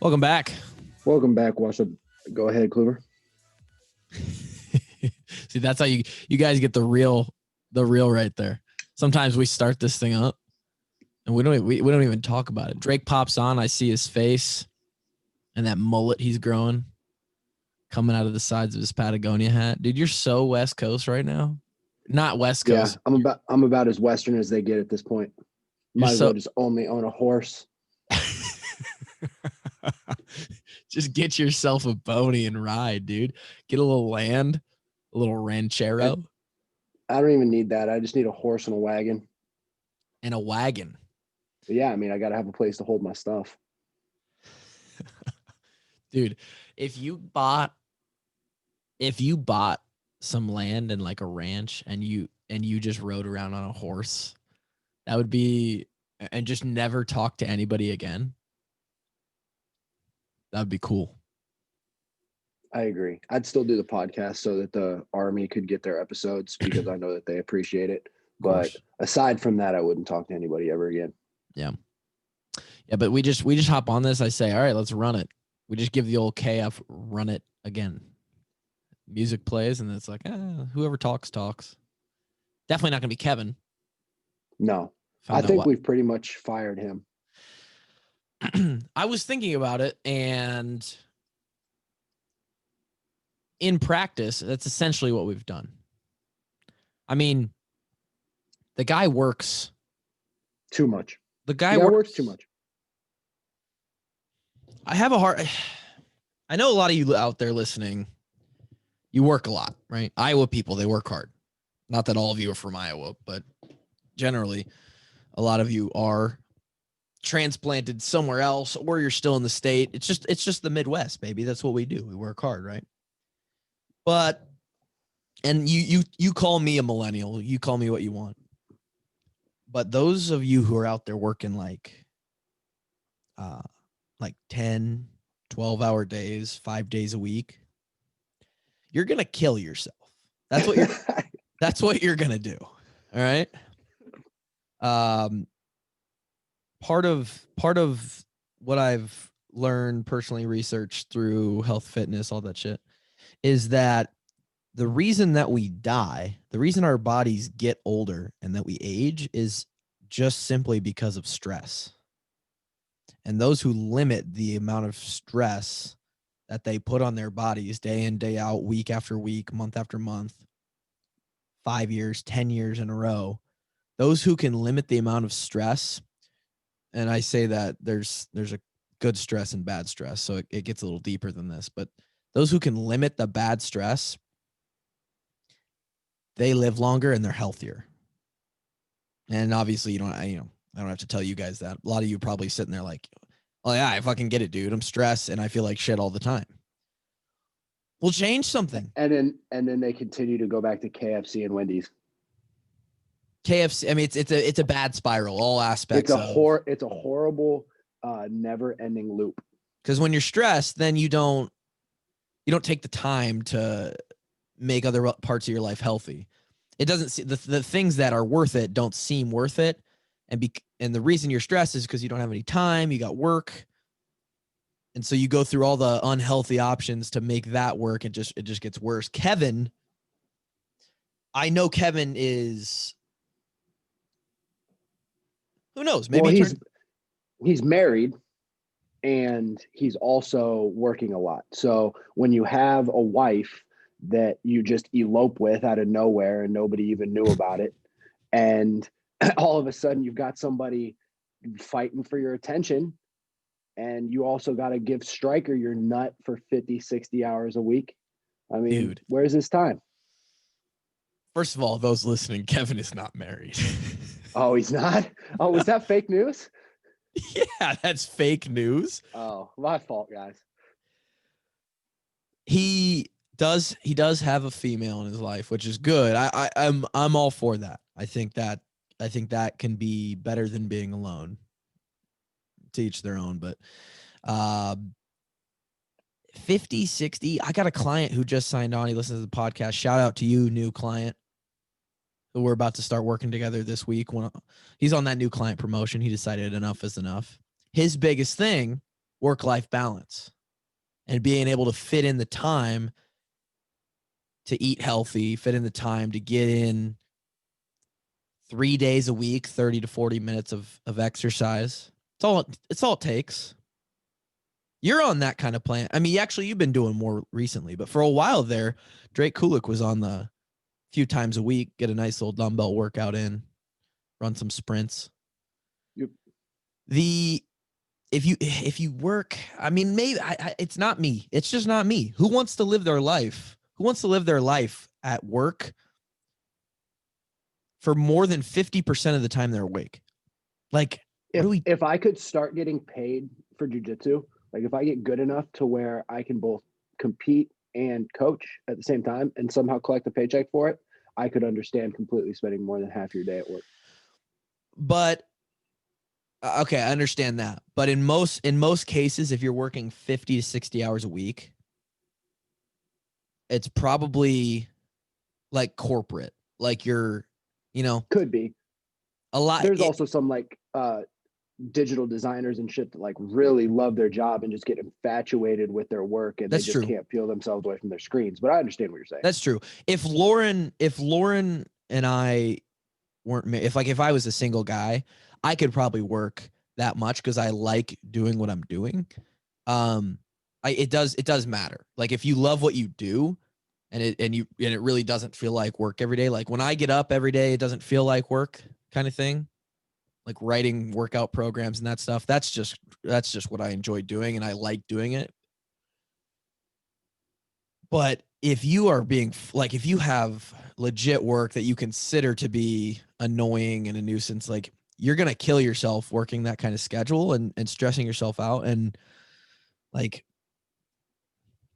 Welcome back. Welcome back. Watch up. Go ahead, Kluber. See, that's how you guys get the real right there. Sometimes we start this thing up and we don't even talk about it. Drake pops on. I see his face and that mullet he's growing coming out of the sides of his Patagonia hat. Dude, you're so West Coast right now. Not West Coast. Yeah, I'm about as Western as they get at this point. Might as well just only own a horse. Just get yourself a pony and ride, dude. Get a little land, a little ranchero. I don't even need that. I just need a horse and a wagon. And a wagon. But yeah, I mean, I got to have a place to hold my stuff. Dude, if you bought some land and like a ranch and you just rode around on a horse, that would be, and just never talk to anybody again. That would be cool. I agree. I'd still do the podcast so that the Army could get their episodes because I know that they appreciate it. But aside from that, I wouldn't talk to anybody ever again. Yeah. Yeah, but we just hop on this. I say, all right, let's run it. We just give the old KF, run it again. Music plays, and it's like, whoever talks. Definitely not going to be Kevin. No. I think we've pretty much fired him. I was thinking about it, and in practice, that's essentially what we've done. I mean, the guy works too much. The guy works too much. I know a lot of you out there listening, you work a lot, right? Iowa people, they work hard. Not that all of you are from Iowa, but generally a lot of you are transplanted somewhere else, or you're still in the state. It's just the Midwest, baby. That's what we do. We work hard, right? But, and you call me a millennial. You call me what you want. But those of you who are out there working like 10, 12-hour days, 5 days a week, you're going to kill yourself. That's what you're going to do. All right? Part of what I've learned, personally researched through health, fitness, all that shit, is that the reason that we die, the reason our bodies get older and that we age is just simply because of stress. And those who limit the amount of stress that they put on their bodies day in, day out, week after week, month after month, 5 years, 10 years in a row, those who can limit the amount of stress, and I say that there's a good stress and bad stress, so it gets a little deeper than this, but those who can limit the bad stress, they live longer and they're healthier. And obviously, I don't have to tell you guys that. A lot of you probably sitting there like, oh yeah, I fucking get it, dude. I'm stressed and I feel like shit all the time. We'll change something. And then they continue to go back to KFC and Wendy's. KFC, I mean, it's a bad spiral, all aspects. It's a horrible, never-ending loop. Because when you're stressed, then you don't take the time to make other parts of your life healthy. It doesn't see the things that are worth it don't seem worth it. And the reason you're stressed is because you don't have any time, you got work. And so you go through all the unhealthy options to make that work. It just gets worse. Kevin, I know Kevin is, who knows? Maybe he's married and he's also working a lot. So when you have a wife that you just elope with out of nowhere and nobody even knew about it, and all of a sudden you've got somebody fighting for your attention, and you also got to give Stryker your nut for 50, 60 hours a week. I mean, dude, where's his time? First of all, those listening, Kevin is not married. Oh, he's not? Oh, was that fake news? Yeah, that's fake news. Oh, my fault, guys. He does have a female in his life, which is good. I'm all for that. I think that can be better than being alone. To each their own, but 50, 60. I got a client who just signed on. He listens to the podcast. Shout out to you, new client, who we're about to start working together this week. When he's on that new client promotion, he decided enough is enough. His biggest thing work-life balance and being able to fit in the time to eat healthy, fit in the time to get in 3 days a week, 30 to 40 minutes of exercise. It's all it takes. You're on that kind of plan. I mean, actually, you've been doing more recently, but for a while there, Drake Kulik was on the few times a week, get a nice little dumbbell workout in, run some sprints. Yep. If you work, I mean, maybe it's not me. It's just not me. Who wants to live their life? Who wants to live their life at work for more than 50% of the time they're awake? Like, if I could start getting paid for jiu-jitsu, like if I get good enough to where I can both compete and coach at the same time and somehow collect a paycheck for it, I could understand completely spending more than half your day at work. But okay, I understand that. But in most cases, if you're working 50 to 60 hours a week, it's probably like corporate. Like you're, could be a lot. There's also some like digital designers and shit that like really love their job and just get infatuated with their work, and they just can't peel themselves away from their screens. But I understand what you're saying. That's true. If Lauren and I weren't, if I was a single guy, I could probably work that much because I like doing what I'm doing. It does matter. Like if you love what you do, and it really doesn't feel like work every day. Like when I get up every day, it doesn't feel like work, kind of thing. Like writing workout programs and that stuff. That's just what I enjoy doing, and I like doing it. But if you are if you have legit work that you consider to be annoying and a nuisance, like you're going to kill yourself working that kind of schedule and stressing yourself out. And like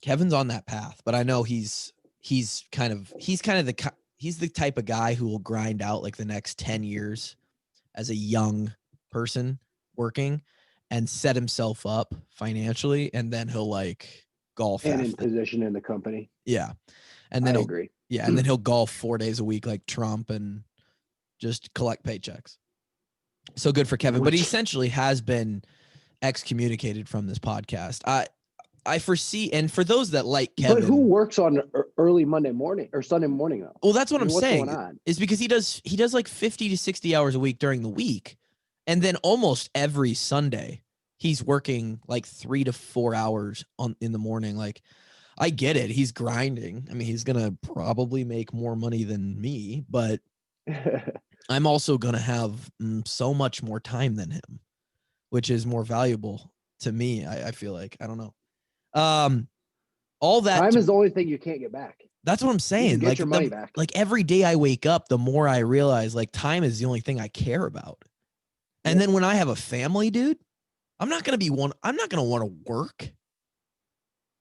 Kevin's on that path, but I know he's the type of guy who will grind out like the next 10 years as a young person working and set himself up financially. And then he'll like golf and in position in the company. Yeah. And then I agree. Yeah. And then he'll golf 4 days a week like Trump and just collect paychecks. So good for Kevin, but he essentially has been excommunicated from this podcast. I foresee, and for those that like Kevin, but who works on early Monday morning or Sunday morning though? Well, that's what I'm saying. What's going on? Is because he does like 50 to 60 hours a week during the week, and then almost every Sunday he's working like 3 to 4 hours in the morning. Like, I get it. He's grinding. I mean, he's gonna probably make more money than me, but I'm also gonna have so much more time than him, which is more valuable to me. I feel like, I don't know. All that time is the only thing you can't get back. That's what I'm saying. You get your money back. Like every day I wake up, the more I realize like time is the only thing I care about. And then when I have a family, dude, I'm not going to want to work.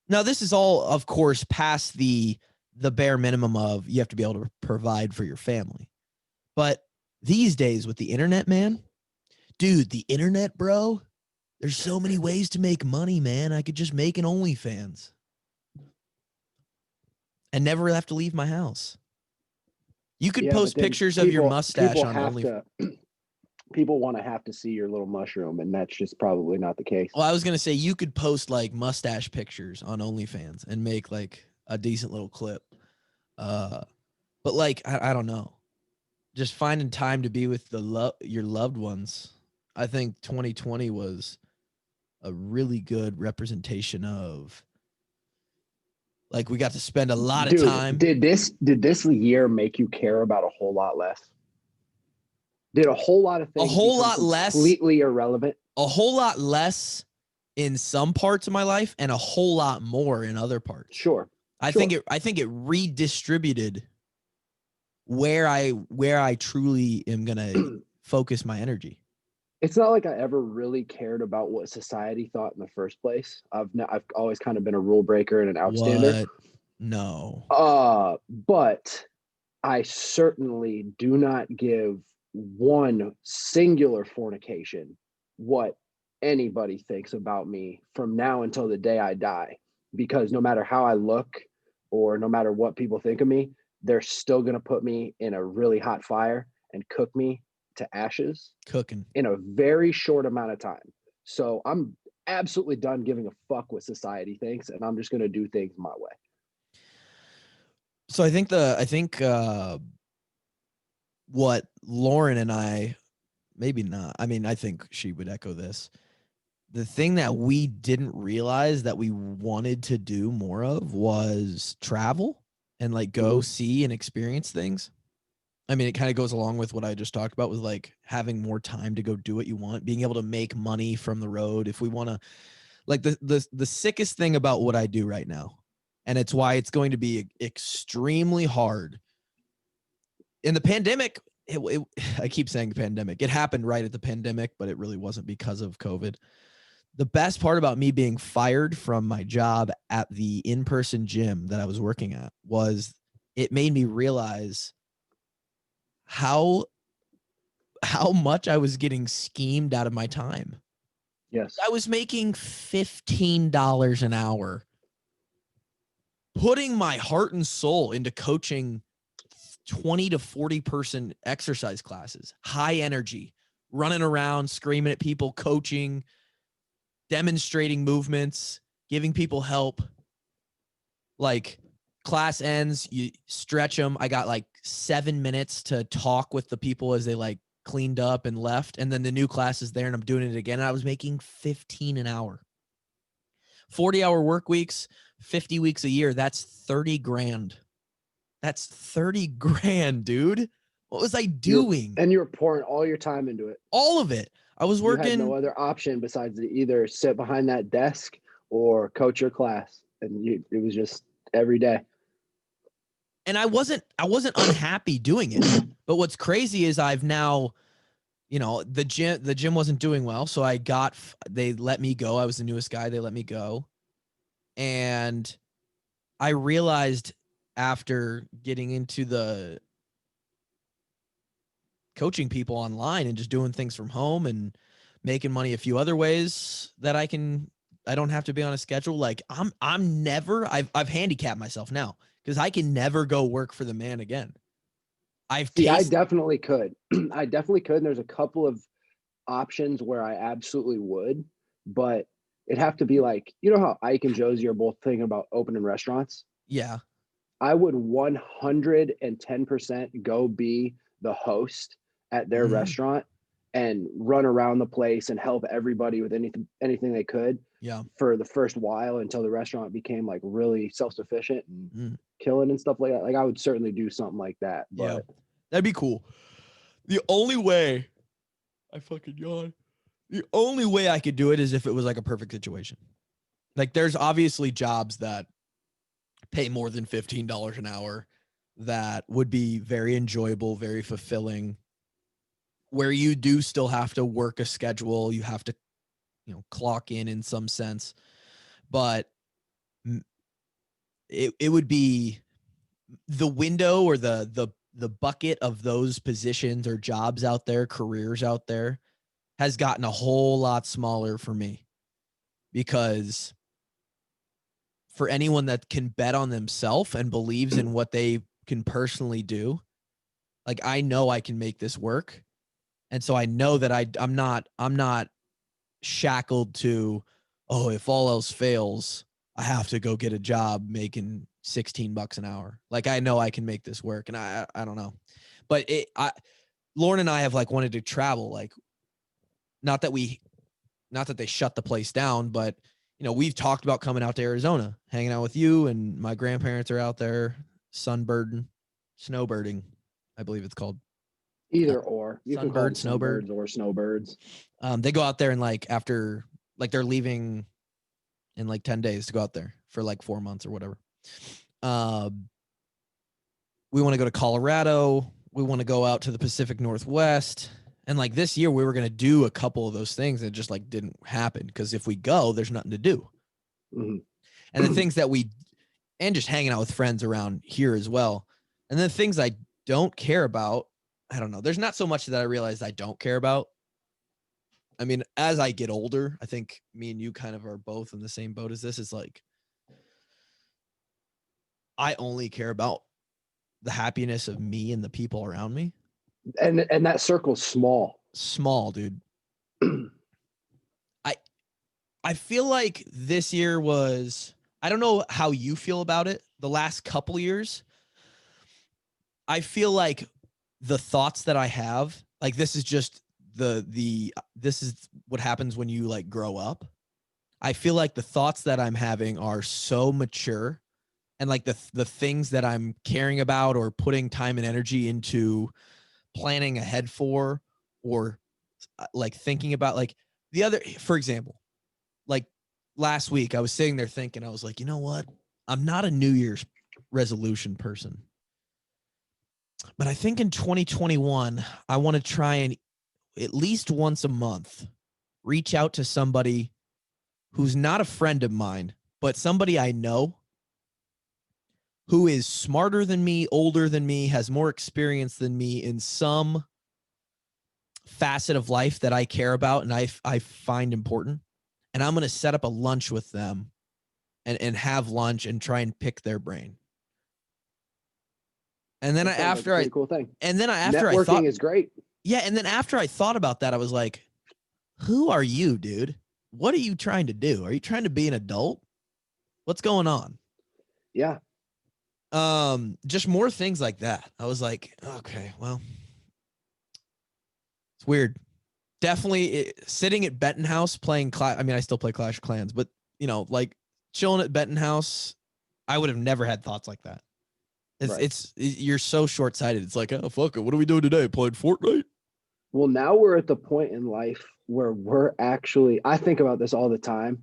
Now, this is all, of course, past the bare minimum of you have to be able to provide for your family. But these days with the internet, man, dude, the internet, bro, there's so many ways to make money, man. I could just make an OnlyFans and never have to leave my house. You could post pictures of your mustache on OnlyFans. People want to have to see your little mushroom, and that's just probably not the case. Well, I was going to say you could post like mustache pictures on OnlyFans and make like a decent little clip. But like, I don't know. Just finding time to be with your loved ones. I think 2020 was a really good representation of, like, we got to spend a lot of time. Did this year make you care about a whole lot less? Did a whole lot of things completely irrelevant? A whole lot less in some parts of my life and a whole lot more in other parts. Sure. I think it redistributed where I truly am going to focus my energy. It's not like I ever really cared about what society thought in the first place. I've always kind of been a rule breaker and an outstander. What? No. But I certainly do not give one singular fornication what anybody thinks about me from now until the day I die, because no matter how I look or no matter what people think of me, they're still going to put me in a really hot fire and cook me to ashes cooking in a very short amount of time. So I'm absolutely done giving a fuck what society thinks, and I'm just going to do things my way. So I think what Lauren and I, maybe not, I mean, I think she would echo this. The thing that we didn't realize that we wanted to do more of was travel and like go see and experience things. I mean, it kind of goes along with what I just talked about with like having more time to go do what you want, being able to make money from the road. If we want to, like the sickest thing about what I do right now, and it's why it's going to be extremely hard. In the pandemic, I keep saying the pandemic. It happened right at the pandemic, but it really wasn't because of COVID. The best part about me being fired from my job at the in-person gym that I was working at was it made me realize how much I was getting schemed out of my time. Yes. I was making $15 an hour, putting my heart and soul into coaching 20 to 40 person exercise classes, high energy, running around, screaming at people, coaching, demonstrating movements, giving people help. Like class ends, you stretch them. I got like 7 minutes to talk with the people as they like cleaned up and left. And then the new class is there and I'm doing it again. And I was making 15 an hour. 40-hour work weeks, 50 weeks a year. That's 30 grand. That's 30 grand, dude. What was I doing? And you were pouring all your time into it. All of it. I was working. You had no other option besides to either sit behind that desk or coach your class. And it was just every day. And I wasn't unhappy doing it. But what's crazy is I've now, the gym wasn't doing well. So they let me go. I was the newest guy. They let me go. And I realized after getting into the coaching people online and just doing things from home and making money a few other ways that I don't have to be on a schedule. Like I've handicapped myself now because I can never go work for the man again. I definitely could. I definitely could. And there's a couple of options where I absolutely would, but it'd have to be like, you know how Ike and Josie are both thinking about opening restaurants? Yeah. I would 110% go be the host at their restaurant and run around the place and help everybody with anything they could. Yeah. For the first while until the restaurant became like really self-sufficient and killing and stuff like that. Like I would certainly do something like that. But yeah, that'd be cool. The only way I fucking yawn. The only way I could do it is if it was like a perfect situation. Like there's obviously jobs that pay more than $15 an hour that would be very enjoyable, very fulfilling, where you do still have to work a schedule. You have to, clock in some sense, but it would be the window or the bucket of those positions or jobs out there, careers out there has gotten a whole lot smaller for me because for anyone that can bet on themselves and believes in what they can personally do, like I know I can make this work. And so I know that I'm not shackled to, oh, if all else fails, I have to go get a job making $16 an hour. Like I know I can make this work. And I don't know. But Lauren and I have like wanted to travel, like not that they shut the place down, but we've talked about coming out to Arizona, hanging out with you, and my grandparents are out there sunbirding, snowbirding, I believe it's called. Either or. You can call them snowbird, or snowbirds. They go out there and like after, like they're leaving in like 10 days to go out there for like 4 months or whatever. We want to go to Colorado. We want to go out to the Pacific Northwest. And like this year, we were going to do a couple of those things that just like didn't happen because if we go, there's nothing to do. Mm-hmm. And the things that and just hanging out with friends around here as well. And the things I don't care about, I don't know. There's not so much that I realized I don't care about. I mean, as I get older, I think me and you kind of are both in the same boat as this. It's like, I only care about the happiness of me and the people around me. And that circle's small. Small, dude. I feel like this year was, I don't know how you feel about it. The last couple years, I feel like the thoughts that I have, like this is just this is what happens when you like grow up. I feel like the thoughts that I'm having are so mature, and like the things that I'm caring about or putting time and energy into planning ahead for, or like thinking about, like the other, for example, like last week I was sitting there thinking, I was like, you know what? I'm not a New Year's resolution person, but I think in 2021, I want to try and at least once a month reach out to somebody who's not a friend of mine, but somebody I know who is smarter than me, older than me, has more experience than me in some facet of life that I care about and I find important. And I'm going to set up a lunch with them and have lunch and try and pick their brain. And then That sounds like a pretty cool thing. After I thought, networking is great. yeah. And then after I thought about that, I was like, who are you, dude? What are you trying to do? Are you trying to be an adult? What's going on? Yeah. Just more things like that. I was like, okay, well, it's weird. Definitely sitting at Benton House playing I mean, I still play Clash of Clans, but you know, like chilling at Benton House, I would have never had thoughts like that. You're so short-sighted. It's like, oh fuck it, what are we doing today? Playing Fortnite? Well, now we're at the point in life where we're actually, I think about this all the time.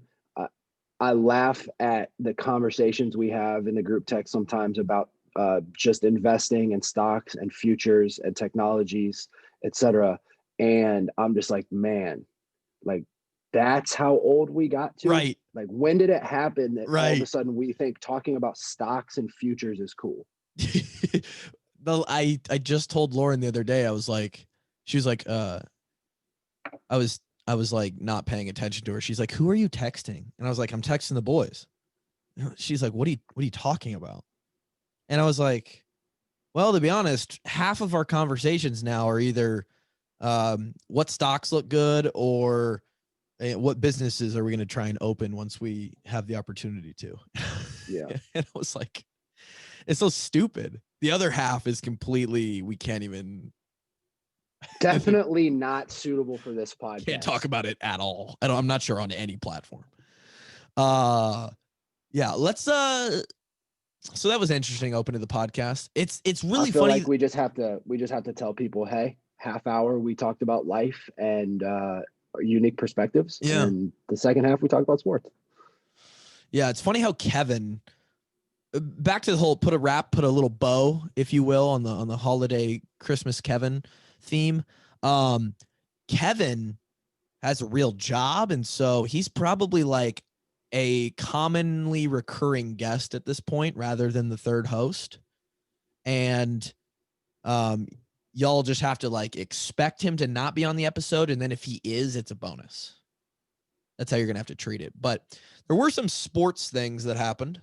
I laugh at the conversations we have in the group text sometimes about just investing in stocks and futures and technologies, etc. And I'm just like, man, like that's how old we got to. Right. Like, when did it happen that all of a Right. sudden we think talking about stocks and futures is cool? I just told Lauren the other day, I was like, she was like, I was like not paying attention to her. She's like, who are you texting? And I was like, I'm texting the boys. She's like, what are you talking about? And I was like, well, to be honest, half of our conversations now are either what stocks look good or what businesses are we going to try and open once we have the opportunity to. Yeah. And I was like, it's so stupid. The other half is completely, we can't even. Definitely not suitable for this podcast. Can't talk about it at all. I'm not sure on any platform. Yeah, let's so that was interesting opening the podcast. It's really I feel funny. like we just have to tell people, hey, half hour we talked about life and unique perspectives. Yeah. And the second half we talked about sports. Yeah, it's funny how Kevin, back to the whole put a little bow, if you will, on the holiday Christmas Kevin theme. Kevin has a real job, and so he's probably like a commonly recurring guest at this point rather than the third host. And y'all just have to like expect him to not be on the episode, and then if he is, it's a bonus. That's how you're gonna have to treat it. But there were some sports things that happened.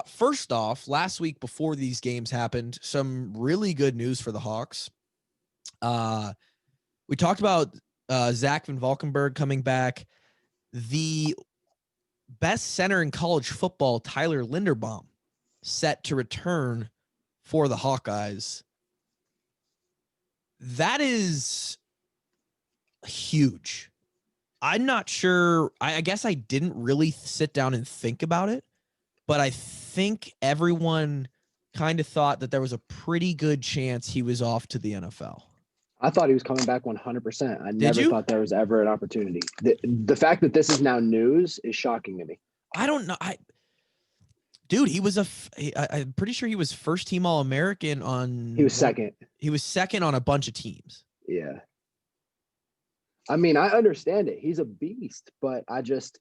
First off, last week before these games happened, some really good news for the Hawks. We talked about Zach Van Valkenburg coming back. The best center in college football, Tyler Linderbaum, set to return for the Hawkeyes. That is huge. I'm not sure. I guess I didn't really sit down and think about it, but I think everyone kind of thought that there was a pretty good chance he was off to the NFL. I thought he was coming back 100%. I never you? thought there was ever an opportunity. The fact that this is now news is shocking to me. I don't know. Dude, he was I'm pretty sure he was first team All-American on. He was second. He was second on a bunch of teams. Yeah. I mean, I understand it. He's a beast, but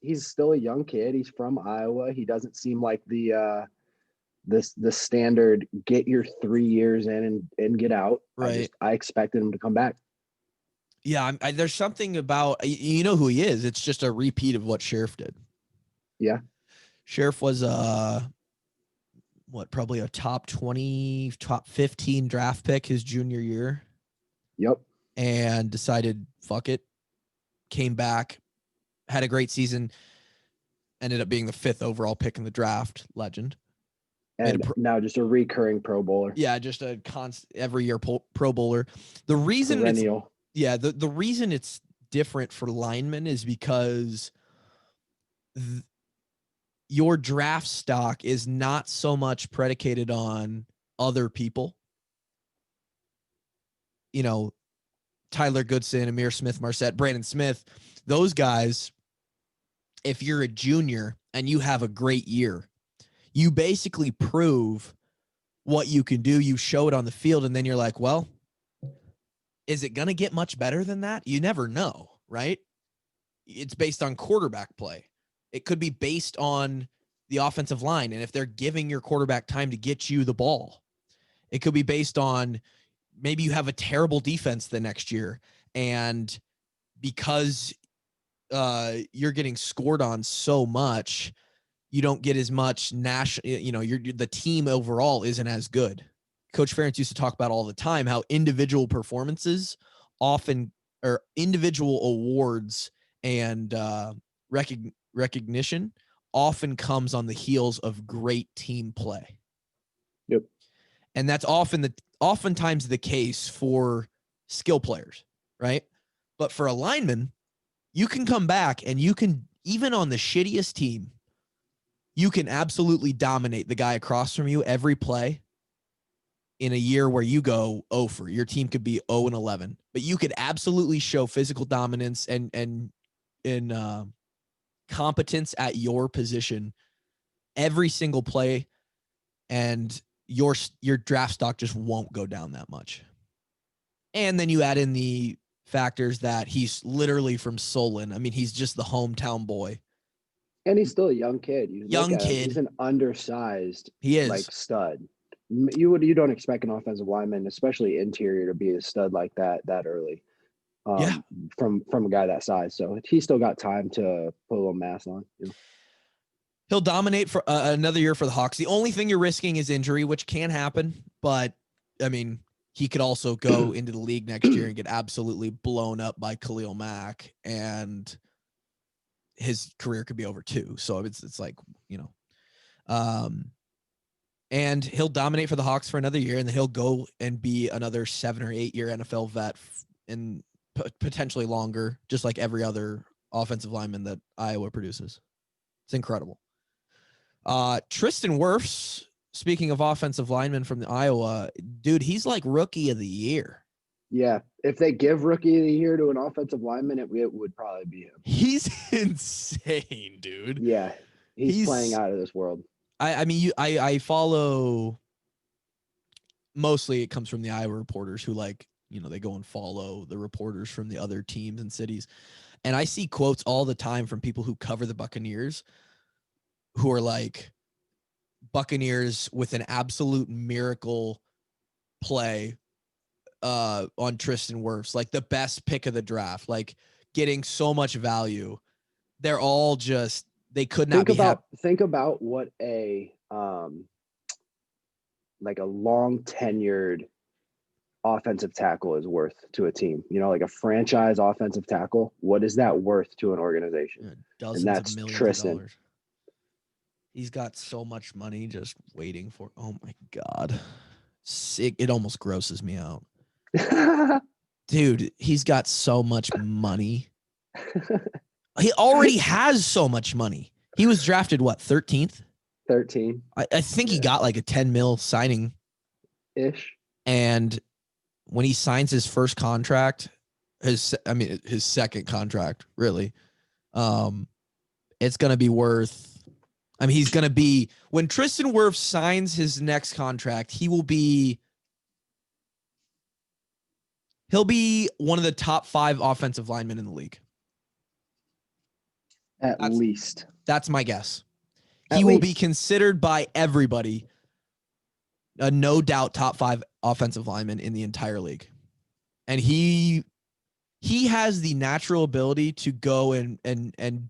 he's still a young kid. He's from Iowa. He doesn't seem like the standard get your 3 years in and get out. Right. I expected him to come back. Yeah. There's something about, you know who he is. It's just a repeat of what Sheriff did. Yeah. Sheriff was probably a top 20, top 15 draft pick his junior year. Yep. And decided, fuck it. Came back, had a great season, ended up being the 5th overall pick in the draft. Legend. And now just a recurring Pro Bowler. Yeah, just a constant every year Pro Bowler. The reason Perennial. the reason it's different for linemen is because your draft stock is not so much predicated on other people. You know, Tyler Goodson, Amir Smith-Marset, Brandon Smith, those guys, if you're a junior and you have a great year, you basically prove what you can do. You show it on the field, and then you're like, well, is it going to get much better than that? You never know, right? It's based on quarterback play. It could be based on the offensive line, and if they're giving your quarterback time to get you the ball. It could be based on maybe you have a terrible defense the next year, and because you're getting scored on so much, you don't get as much national, the team overall isn't as good. Coach Ferentz used to talk about all the time how individual performances often, or individual awards and recognition often comes on the heels of great team play. Yep. And that's oftentimes the case for skill players, right? But for a lineman, you can come back and you can, even on the shittiest team, you can absolutely dominate the guy across from you every play in a year where you go 0 for. Your team could be 0-11, but you could absolutely show physical dominance and competence at your position every single play, and your draft stock just won't go down that much. And then you add in the factors that he's literally from Solon. I mean, he's just the hometown boy. And he's still a young kid. He's an undersized like stud. You don't expect an offensive lineman, especially interior, to be a stud like that early. From a guy that size. So he's still got time to put a little mass on. He'll dominate for another year for the Hawks. The only thing you're risking is injury, which can happen. But, I mean, he could also go into the league next year and get absolutely blown up by Khalil Mack, and his career could be over too. So it's like, and he'll dominate for the Hawks for another year, and then he'll go and be another 7 or 8 year NFL vet and potentially longer, just like every other offensive lineman that Iowa produces. It's incredible. Tristan Wirfs, speaking of offensive linemen from the Iowa, dude, he's like rookie of the year. Yeah. If they give rookie of the year to an offensive lineman, it would probably be him. He's insane, dude. Yeah. He's playing out of this world. I follow, mostly it comes from the Iowa reporters who they go and follow the reporters from the other teams and cities. And I see quotes all the time from people who cover the Buccaneers who are like, Buccaneers with an absolute miracle play on Tristan Wirfs, like the best pick of the draft, like getting so much value. They're all just, they could not think about what a like a long tenured offensive tackle is worth to a team. Like a franchise offensive tackle. What is that worth to an organization? Dozens and that's of millions Tristan. of dollars. He's got so much money just waiting for. Oh my God, sick! It almost grosses me out. Dude, he's got so much money. He already has so much money. He was drafted, what, 13th? 13. I think he got like a 10 mil signing. Ish. And when he signs his first contract, his second contract, really, it's going to be worth, he's going to be, when Tristan Wirfs signs his next contract, he'll be one of the top 5 offensive linemen in the league. At least. That's my guess. He will be considered by everybody a no doubt top 5 offensive lineman in the entire league. And he has the natural ability to go and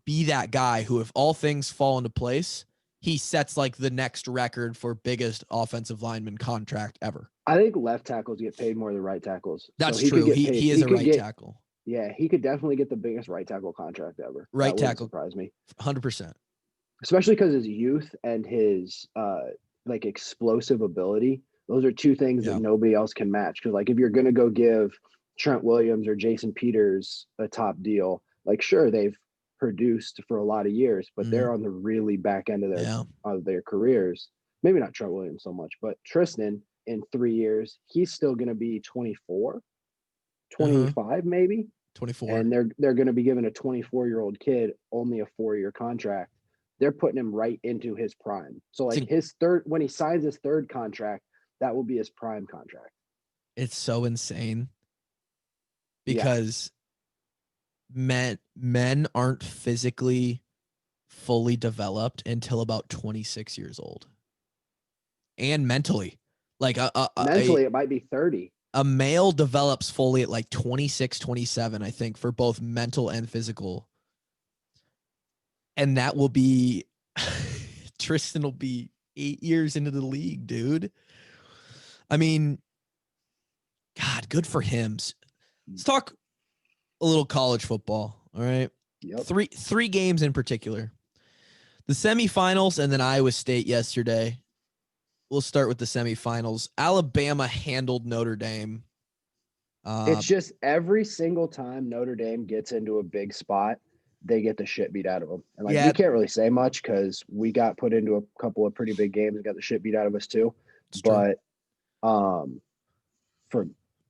be that guy who, if all things fall into place, he sets like the next record for biggest offensive lineman contract ever. I think left tackles get paid more than right tackles. That's true. He is a right tackle. Yeah, he could definitely get the biggest right tackle contract ever. Right That wouldn't tackle, surprise me, 100%. especially because his youth and his like explosive ability. Those are two things that Yeah. nobody else can match. Because like if you're gonna go give Trent Williams or Jason Peters a top deal, like sure they've produced for a lot of years, but they're on the really back end of their careers. Maybe not Trent Williams so much, but Tristan in 3 years, he's still going to be 24, Uh-huh. 25 maybe, 24. and they're going to be giving a 24-year-old kid only a 4-year contract. They're putting him right into his prime. So like his third, when he signs his third contract, that will be his prime contract. It's so insane because men aren't physically fully developed until about 26 years old, and mentally, like Mentally it might be 30. a male develops fully at like 26, 27, I think, for both mental and physical. And that will be Tristan will be 8 years into the league, dude. I mean, God, good for him. Let's talk a little college football. All right. Yep. Three games in particular. The semifinals and then Iowa State yesterday. We'll start with the semifinals. Alabama handled Notre Dame. It's just every single time Notre Dame gets into a big spot, they get the shit beat out of them. And like we can't really say much because we got put into a couple of pretty big games and got the shit beat out of us too. But for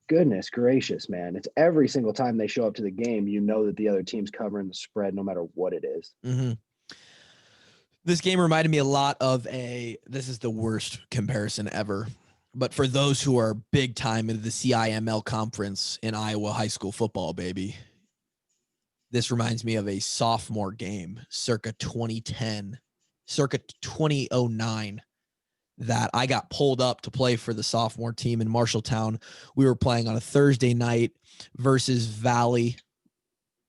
goodness gracious, man, it's every single time they show up to the game, you know that the other team's covering the spread no matter what it is. Mm-hmm. This game reminded me a lot of this is the worst comparison ever, but for those who are big time into the CIML conference in Iowa high school football, baby, this reminds me of a sophomore game circa 2010, circa 2009, that I got pulled up to play for the sophomore team in Marshalltown. We were playing on a Thursday night versus Valley.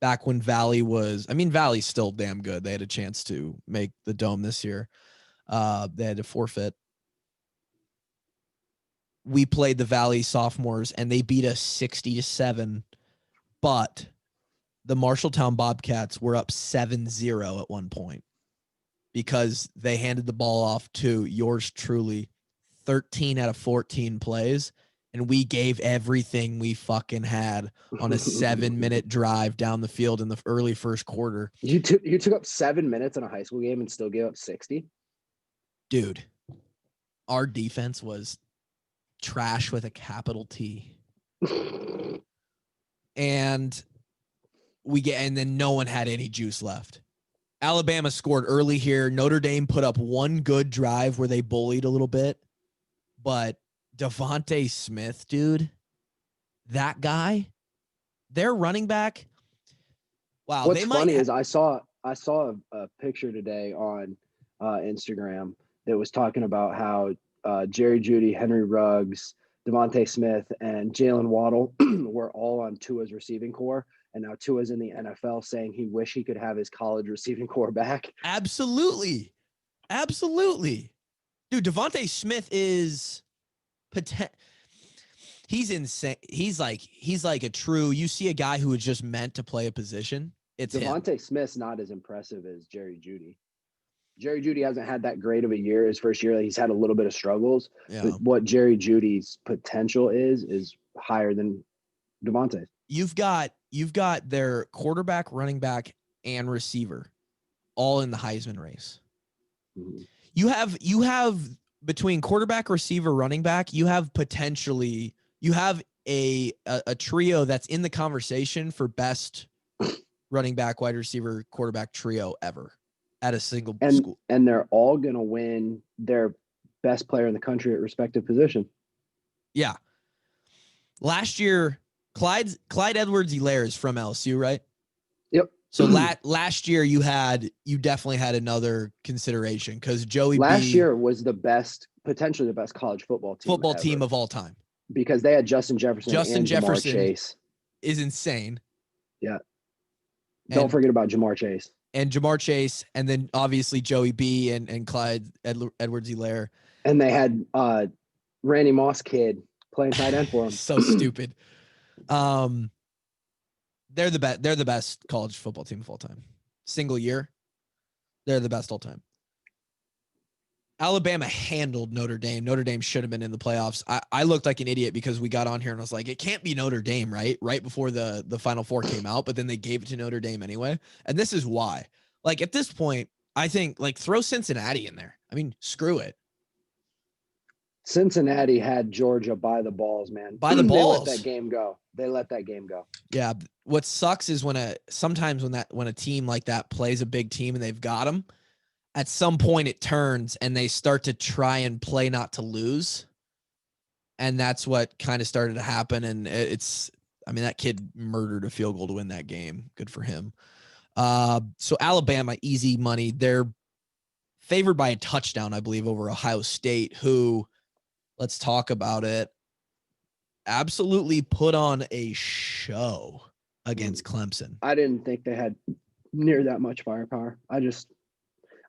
Back when Valley Valley's still damn good. They had a chance to make the Dome this year. They had to forfeit. We played the Valley sophomores and they beat us 60-7, but the Marshalltown Bobcats were up 7-0 at one point because they handed the ball off to yours truly 13 out of 14 plays. And we gave everything we fucking had on a 7-minute drive down the field in the early first quarter. You took up 7 minutes in a high school game and still gave up 60? Dude, our defense was trash with a capital T. And then no one had any juice left. Alabama scored early here. Notre Dame put up one good drive where they bullied a little bit. But Devontae Smith, dude, that guy, their running back. Wow. What's funny is I saw a picture today on Instagram that was talking about how Jerry Jeudy, Henry Ruggs, Devontae Smith, and Jalen Waddle were all on Tua's receiving core. And now Tua's in the NFL saying he wish he could have his college receiving core back. Absolutely. Absolutely. Dude, Devontae Smith is he's insane. He's like a true, you see a guy who is just meant to play a position. It's Devontae Smith's not as impressive as Jerry Jeudy. Jerry Jeudy hasn't had that great of a year his first year. He's had a little bit of struggles. Yeah. But what Jerry Judy's potential is higher than Devontae. You've got their quarterback, running back, and receiver all in the Heisman race. Mm-hmm. You have between quarterback, receiver, running back, you have a trio that's in the conversation for best running back, wide receiver, quarterback trio ever at a single school. And they're all going to win their best player in the country at respective position. Yeah. Last year, Clyde Edwards-Helaire is from LSU, right? Yep. So last year you definitely had another consideration because Joey last year was potentially the best college football team of all time because they had Justin Jefferson and Jamar Chase. Is insane. Yeah. Don't forget about Jamar Chase. And Jamar Chase, and then obviously Joey B and Clyde Edwards-Helaire. And they had Randy Moss kid playing tight end for him. So stupid. They're the best college football team of all time. Single year, they're the best all time. Alabama handled Notre Dame. Notre Dame should have been in the playoffs. I looked like an idiot because we got on here and I was like, it can't be Notre Dame, right? Right before the Final Four came out, but then they gave it to Notre Dame anyway. And this is why. Like, at this point, I think, like, throw Cincinnati in there. I mean, screw it. Cincinnati had Georgia by the balls, man. By the balls. They let that game go. Yeah. What sucks is sometimes when a team like that plays a big team and they've got them, at some point it turns and they start to try and play not to lose. And that's what kind of started to happen. And that kid murdered a field goal to win that game. Good for him. So Alabama, easy money. They're favored by a touchdown, I believe, over Ohio State, who, let's talk about it, absolutely put on a show against Clemson. I didn't think they had near that much firepower.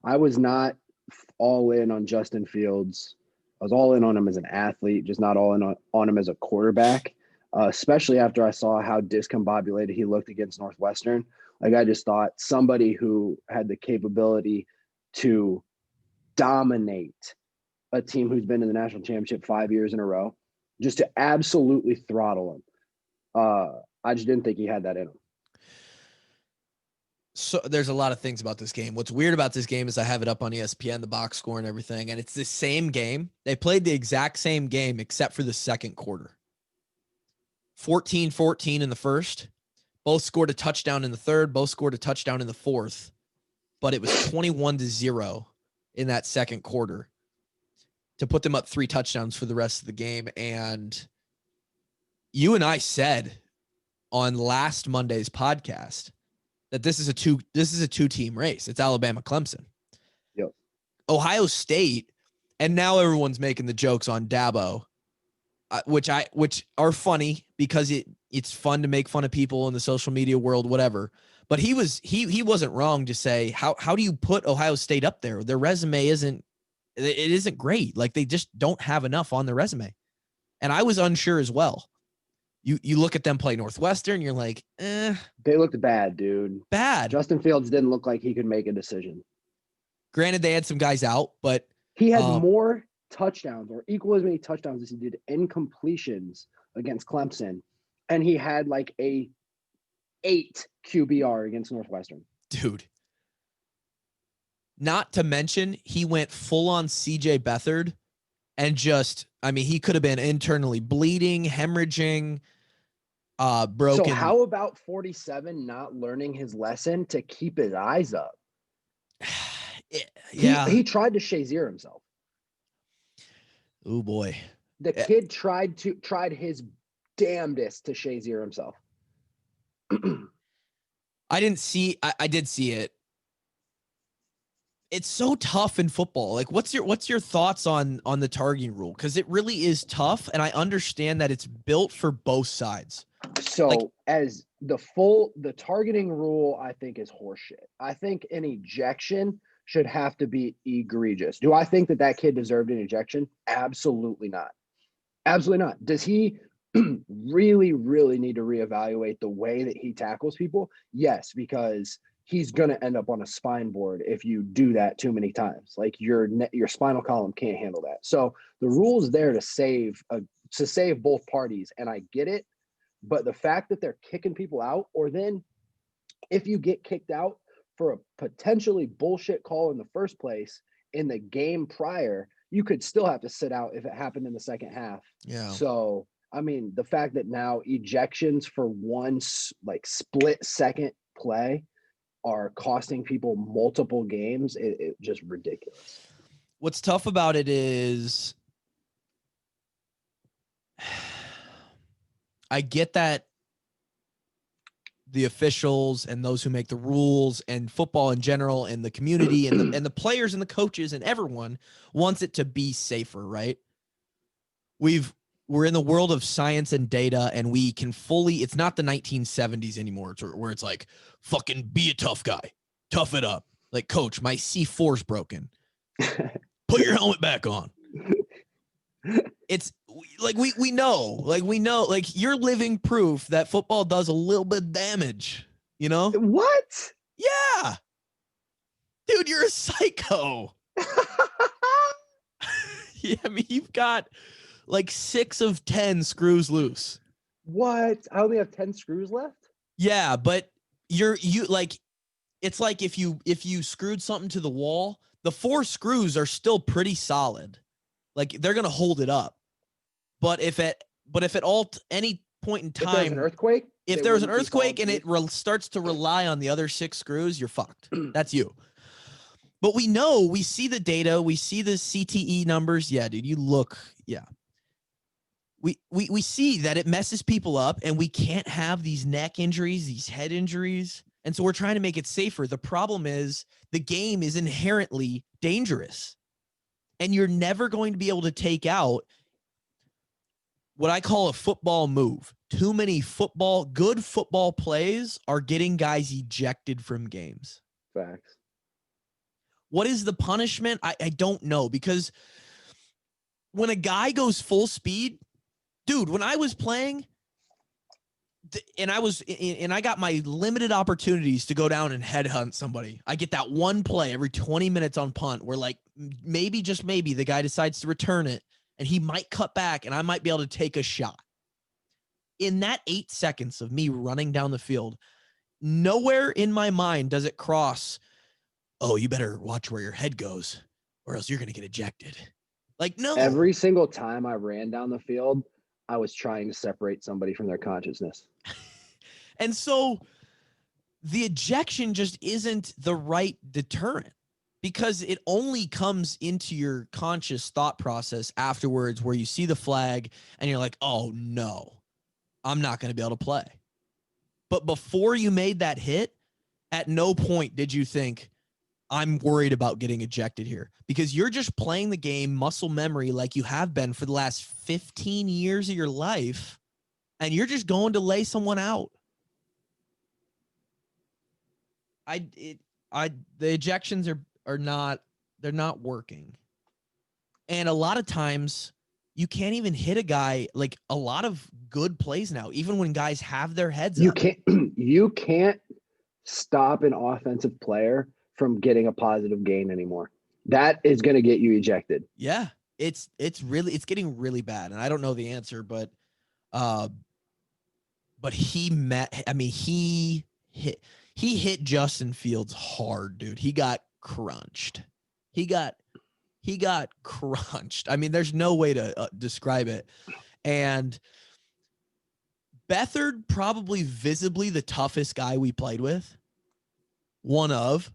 I was not all in on Justin Fields. I was all in on him as an athlete, just not all in on him as a quarterback, especially after I saw how discombobulated he looked against Northwestern. Like, I just thought somebody who had the capability to dominate a team who's been in the national championship 5 years in a row, just to absolutely throttle him. I just didn't think he had that in him. So there's a lot of things about this game. What's weird about this game is I have it up on ESPN, the box score and everything, and it's the same game. They played the exact same game except for the second quarter. 14-14 in the first. Both scored a touchdown in the third. Both scored a touchdown in the fourth. But it was 21-0 in that second quarter to put them up 3 touchdowns for the rest of the game. And you and I said on last Monday's podcast that this is a two-team race. It's Alabama, Clemson. Yep. Ohio State, and now everyone's making the jokes on Dabo, which are funny because it's fun to make fun of people in the social media world, whatever. But he wasn't wrong to say how do you put Ohio State up there? Their resume isn't great. Like, they just don't have enough on their resume. And I was unsure as well. You look at them play Northwestern, you're like, They looked bad, dude. Bad. Justin Fields didn't look like he could make a decision. Granted, they had some guys out, but he had more touchdowns, or equal as many touchdowns as he did incompletions against Clemson. And he had like a 8 QBR against Northwestern. Dude. Not to mention, he went full on CJ Beathard and he could have been internally bleeding, hemorrhaging, broken. So how about 47 not learning his lesson to keep his eyes up? Yeah. He tried to Shazier himself. Oh boy. The kid tried his damnedest to Shazier himself. I did see it. It's so tough in football. Like, what's your thoughts on the targeting rule? Because it really is tough, and I understand that it's built for both sides. So as the targeting rule, I think, is horseshit. I think an ejection should have to be egregious. Do I think that kid deserved an ejection? Absolutely not. Absolutely not. Does he really, really need to reevaluate the way that he tackles people? Yes, because he's going to end up on a spine board if you do that too many times. Like, your spinal column can't handle that. So the rule is there to save both parties, and I get it. But the fact that they're kicking people out, or then if you get kicked out for a potentially bullshit call in the first place in the game prior, you could still have to sit out if it happened in the second half. Yeah. So, I mean, the fact that now ejections for one split second play are costing people multiple games, it just ridiculous. What's tough about it is I get that the officials and those who make the rules and football in general and the community and the players and the coaches and everyone wants it to be safer, right? We're in the world of science and data, and we can it's not the 1970s anymore where it's like, fucking be a tough guy, tough it up. Like, coach, my C4's broken. Put your helmet back on. we know, like you're living proof that football does a little bit of damage, you know? What? Yeah. Dude, you're a psycho. Yeah, I mean, you've got like 6 of 10 screws loose. What? I only have 10 screws left? Yeah, but you like, it's like if you screwed something to the wall, the 4 screws are still pretty solid. Like they're gonna hold it up. But if at any point in time, If there's an earthquake, if there's an earthquake and it starts to rely on the other 6 screws, you're fucked. That's you. But we see the data, we see the CTE numbers. Yeah, dude, yeah. We see that it messes people up, and we can't have these neck injuries, these head injuries. And so we're trying to make it safer. The problem is the game is inherently dangerous, and you're never going to be able to take out what I call a football move. Too many good football plays are getting guys ejected from games. Facts. What is the punishment? I don't know, because when a guy goes full speed, dude, when I was playing and I got my limited opportunities to go down and headhunt somebody, I get that one play every 20 minutes on punt where, like, maybe, just maybe, the guy decides to return it and he might cut back and I might be able to take a shot. In that 8 seconds of me running down the field, nowhere in my mind does it cross, oh, you better watch where your head goes or else you're going to get ejected. Like, no. Every single time I ran down the field, I was trying to separate somebody from their consciousness. And so the ejection just isn't the right deterrent, because it only comes into your conscious thought process afterwards, where you see the flag and you're like, oh no, I'm not going to be able to play. But before you made that hit, at no point did you think, I'm worried about getting ejected here, because you're just playing the game muscle memory like you have been for the last 15 years of your life, and you're just going to lay someone out. The ejections are not, they're not working. And a lot of times you can't even hit a guy, like a lot of good plays now, even when guys have their heads up. You can't stop an offensive player from getting a positive gain anymore. That is going to get you ejected. Yeah. It's getting really bad. And I don't know the answer, but he hit Justin Fields hard, dude. He got crunched. He got crunched. I mean, there's no way to describe it. And Beathard, probably visibly the toughest guy we played with. One of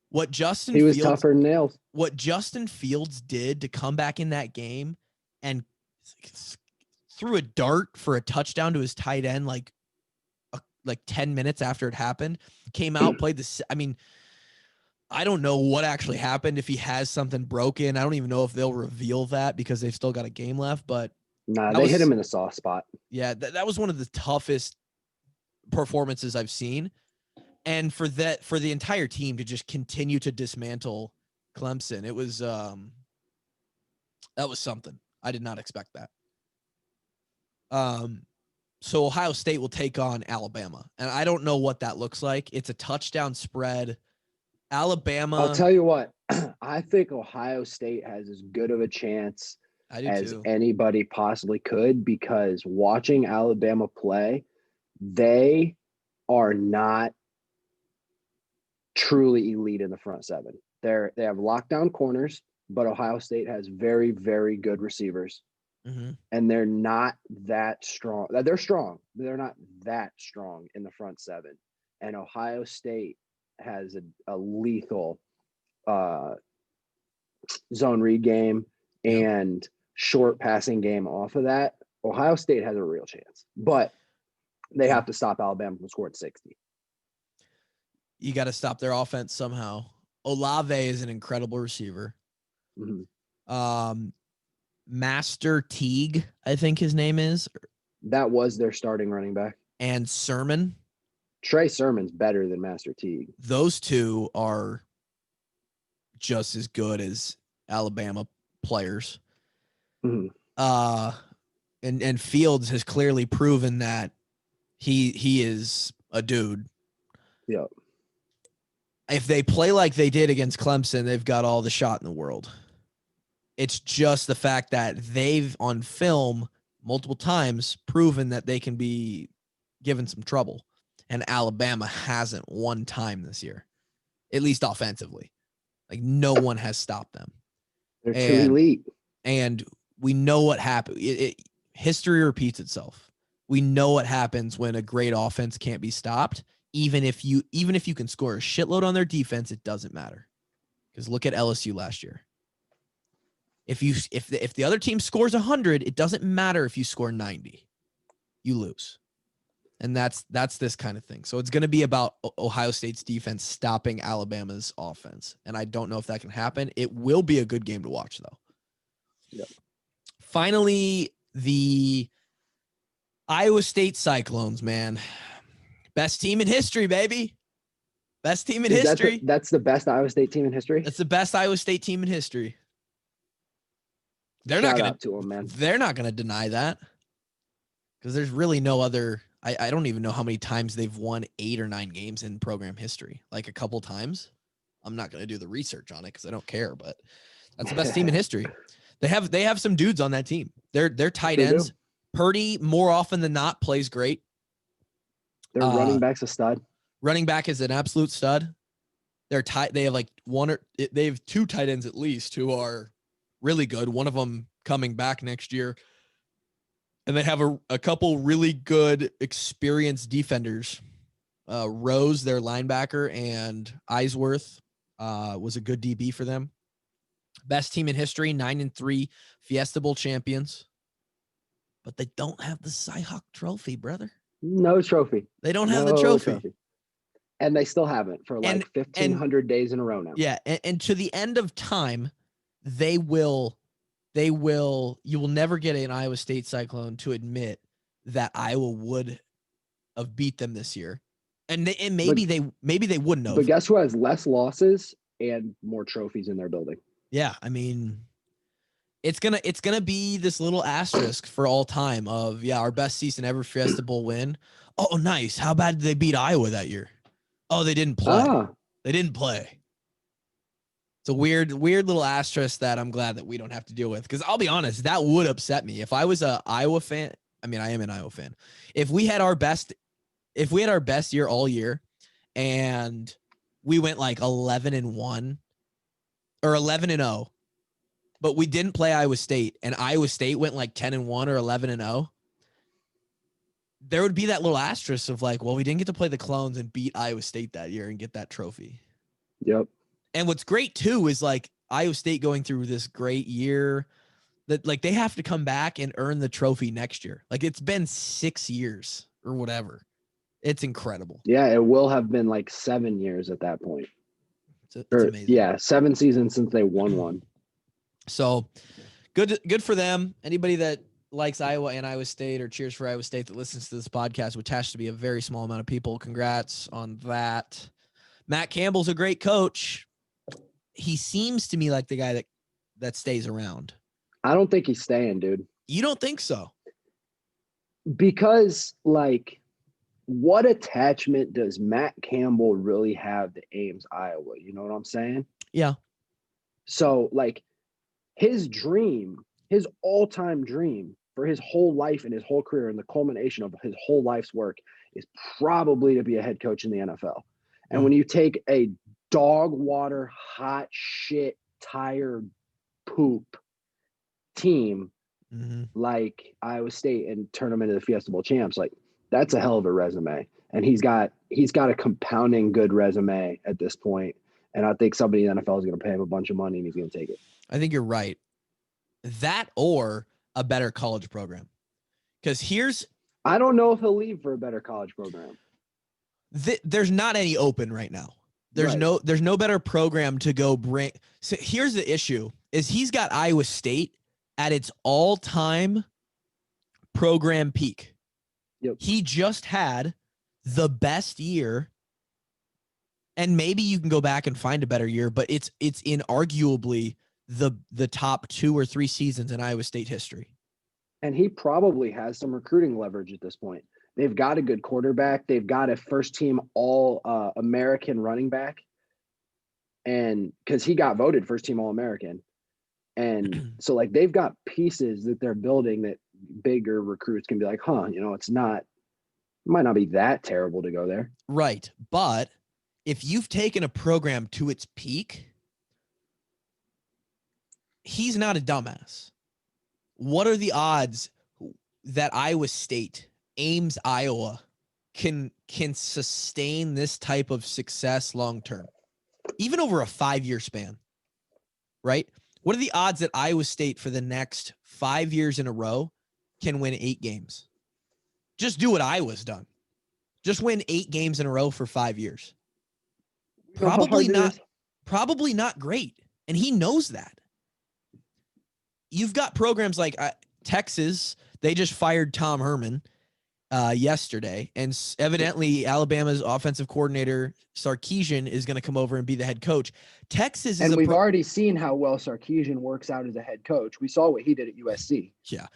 what Justin He was Fields, tougher than nails. What Justin Fields did to come back in that game and threw a dart for a touchdown to his tight end, like 10 minutes after it happened, came out, played this. I mean, I don't know what actually happened, if he has something broken. I don't even know if they'll reveal that, because they've still got a game left. But nah, they hit him in a soft spot. Yeah, that was one of the toughest performances I've seen. And for the entire team to just continue to dismantle Clemson, it was that was something. I did not expect that. So Ohio State will take on Alabama, and I don't know what that looks like. It's a touchdown spread. Alabama. I'll tell you what, I think Ohio State has as good of a chance as anybody possibly could, because watching Alabama play, they are not truly elite in the front seven. They have lockdown corners, but Ohio State has very, very good receivers. Mm-hmm. And they're not that strong. They're strong, but they're not that strong in the front seven. And Ohio State has a lethal zone read game and short passing game off of that. Ohio State has a real chance, but they have to stop Alabama from scoring 60. You got to stop their offense somehow. Olave is an incredible receiver. Mm-hmm. Master Teague, I think his name is. That was their starting running back. And Sermon. Trey Sermon's better than Master Teague. Those two are just as good as Alabama players. Mm-hmm. And Fields has clearly proven that he is a dude. Yeah. If they play like they did against Clemson, they've got all the shot in the world. It's just the fact that they've, on film, multiple times proven that they can be given some trouble. And Alabama hasn't one time this year, at least offensively. Like, no one has stopped them. They're too elite. And we know what happened. History repeats itself. We know what happens when a great offense can't be stopped. Even if you can score a shitload on their defense, it doesn't matter. Because look at LSU last year. If the other team scores 100, it doesn't matter if you score 90. You lose. And that's this kind of thing. So it's going to be about Ohio State's defense stopping Alabama's offense. And I don't know if that can happen. It will be a good game to watch, though. Yep. Finally, the Iowa State Cyclones, man. Best team in history, baby. Best team in history. That's the best Iowa State team in history? That's the best Iowa State team in history. They're Shout not out to them, man. They're not going to deny that. Because there's really no other. I don't even know how many times they've won 8 or 9 games in program history. Like a couple times. I'm not going to do the research on it because I don't care, but that's the best team in history. They have some dudes on that team. They're tight ends. Purdy, more often than not, plays great. Their running back's a stud. Running back is an absolute stud. They have like they have 2 tight ends at least who are really good. One of them coming back next year. And they have a couple really good experienced defenders. Rose, their linebacker, and Eisworth was a good DB for them. Best team in history, 9-3 Fiesta Bowl champions. But they don't have the Cy-Hawk trophy, brother. No trophy. They don't have the trophy. And they still haven't for like 1,500 days in a row now. Yeah, and to the end of time, you will never get an Iowa State Cyclone to admit that Iowa would have beat them this year. And maybe they wouldn't have. But guess who has less losses and more trophies in their building? Yeah, I mean, it's gonna be this little asterisk for all time of our best season ever Fiesta Bowl win. Oh, nice. How bad did they beat Iowa that year? Oh, they didn't play. They didn't play. It's a weird little asterisk that I'm glad that we don't have to deal with. Because I'll be honest, that would upset me. If I was an Iowa fan, I mean, I am an Iowa fan. If we had our best year all year and we went like 11-1 or 11-0, but we didn't play Iowa State and Iowa State went like 10-1 or 11-0, there would be that little asterisk of like, well, we didn't get to play the Clones and beat Iowa State that year and get that trophy. Yep. And what's great too is like Iowa State going through this great year that like they have to come back and earn the trophy next year. Like it's been 6 years or whatever. It's incredible. Yeah, it will have been like 7 years at that point. It's amazing. Yeah, 7 seasons since they won one. So good for them. Anybody that likes Iowa and Iowa State or cheers for Iowa State that listens to this podcast, which has to be a very small amount of people, congrats on that. Matt Campbell's a great coach. He seems to me like the guy that stays around. I don't think he's staying, dude. You don't think so? Because, like, what attachment does Matt Campbell really have to Ames, Iowa? You know what I'm saying? Yeah. So, like, his dream, his all-time dream for his whole life and his whole career and the culmination of his whole life's work is probably to be a head coach in the NFL. And when you take a dog water, hot shit, tired poop team like Iowa State and turn them into the Fiesta Bowl champs, like that's a hell of a resume. And he's got a compounding good resume at this point. And I think somebody in the NFL is going to pay him a bunch of money and he's going to take it. I think you're right. That or a better college program. Because I don't know if he'll leave for a better college program. There's not any open right now. There's no better program to go bring. So here's the issue is he's got Iowa State at its all-time program peak. Yep. He just had the best year. And maybe you can go back and find a better year, but it's inarguably the top 2 or 3 seasons in Iowa State history. And he probably has some recruiting leverage at this point. They've got a good quarterback. They've got a first-team All-American running back, and because he got voted first-team All-American. And so, like, they've got pieces that they're building that bigger recruits can be like, it might not be that terrible to go there. Right. But if you've taken a program to its peak, he's not a dumbass. What are the odds that Iowa State, Ames, Iowa can sustain this type of success long term, even over a 5-year span? Right? What are the odds that Iowa State for the next 5 years in a row can win 8 games? Just do what Iowa's done. Just win 8 games in a row for 5 years. Probably not great. And he knows that. You've got programs like Texas. They just fired Tom Herman yesterday. And evidently Alabama's offensive coordinator, Sarkisian, is going to come over and be the head coach. Texas is and we've already seen how well Sarkisian works out as a head coach. We saw what he did at USC. Yeah.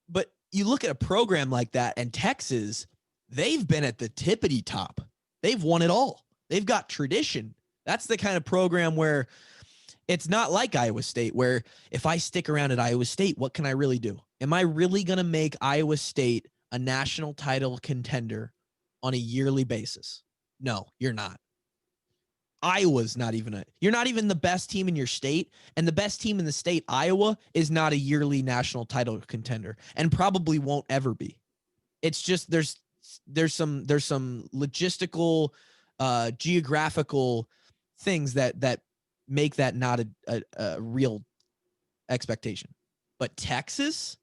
But you look at a program like that, and Texas, they've been at the tippity top. They've won it all. They've got tradition. That's the kind of program where it's not like Iowa State, where if I stick around at Iowa State, what can I really do? Am I really going to make Iowa State a national title contender on a yearly basis? No, you're not. Iowa's not even you're not even the best team in your state, and the best team in the state, Iowa, is not a yearly national title contender and probably won't ever be. It's just there's some logistical, geographical things that make that not a real expectation. But Texas,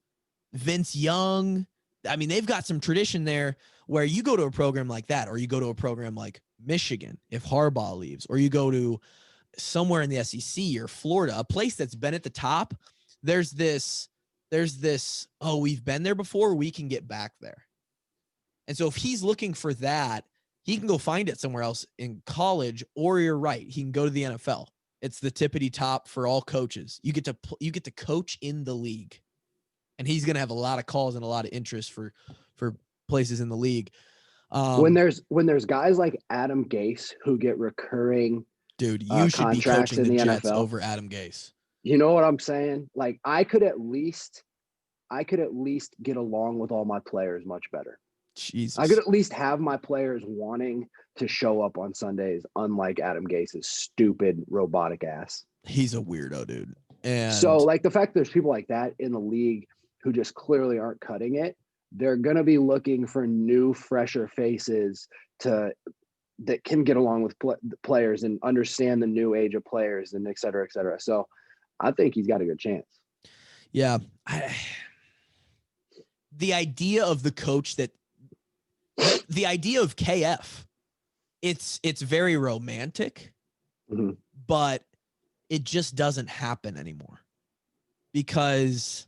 Vince Young, I mean, they've got some tradition there where you go to a program like that, or you go to a program like Michigan, if Harbaugh leaves, or you go to somewhere in the SEC or Florida, a place that's been at the top, there's this, oh, we've been there before, we can get back there. And so if he's looking for that, he can go find it somewhere else in college, or you're right, he can go to the NFL. It's the tippity top for all coaches. You get to coach in the league, and he's going to have a lot of calls and a lot of interest for places in the league. When there's guys like Adam Gase who get recurring, dude, you should be coaching in the NFL Jets over Adam Gase. You know what I'm saying? Like, I could at least get along with all my players much better. Jesus. I could at least have my players wanting to show up on Sundays, unlike Adam Gase's stupid robotic ass. He's a weirdo, dude. And so, like, the fact there's people like that in the league who just clearly aren't cutting it, they're going to be looking for new, fresher faces that can get along with players and understand the new age of players, and et cetera, et cetera. So I think he's got a good chance. Yeah. The idea of the coach the idea of KF, it's very romantic, but it just doesn't happen anymore because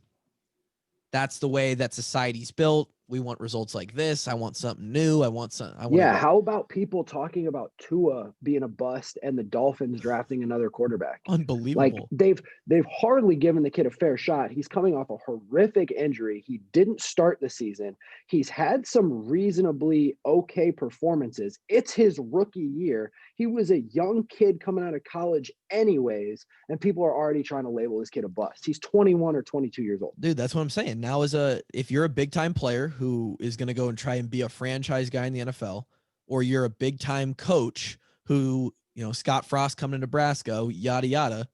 that's the way that society's built. We want results like this. I want something new. How about people talking about Tua being a bust and the Dolphins drafting another quarterback? Unbelievable. Like, they've hardly given the kid a fair shot. He's coming off a horrific injury. He didn't start the season. He's had some reasonably okay performances. It's his rookie year. He was a young kid coming out of college anyways, and people are already trying to label this kid a bust. He's 21 or 22 years old. Dude, that's what I'm saying. Now, if you're a big-time player who is going to go and try and be a franchise guy in the NFL, or you're a big-time coach who, Scott Frost coming to Nebraska, yada, yada,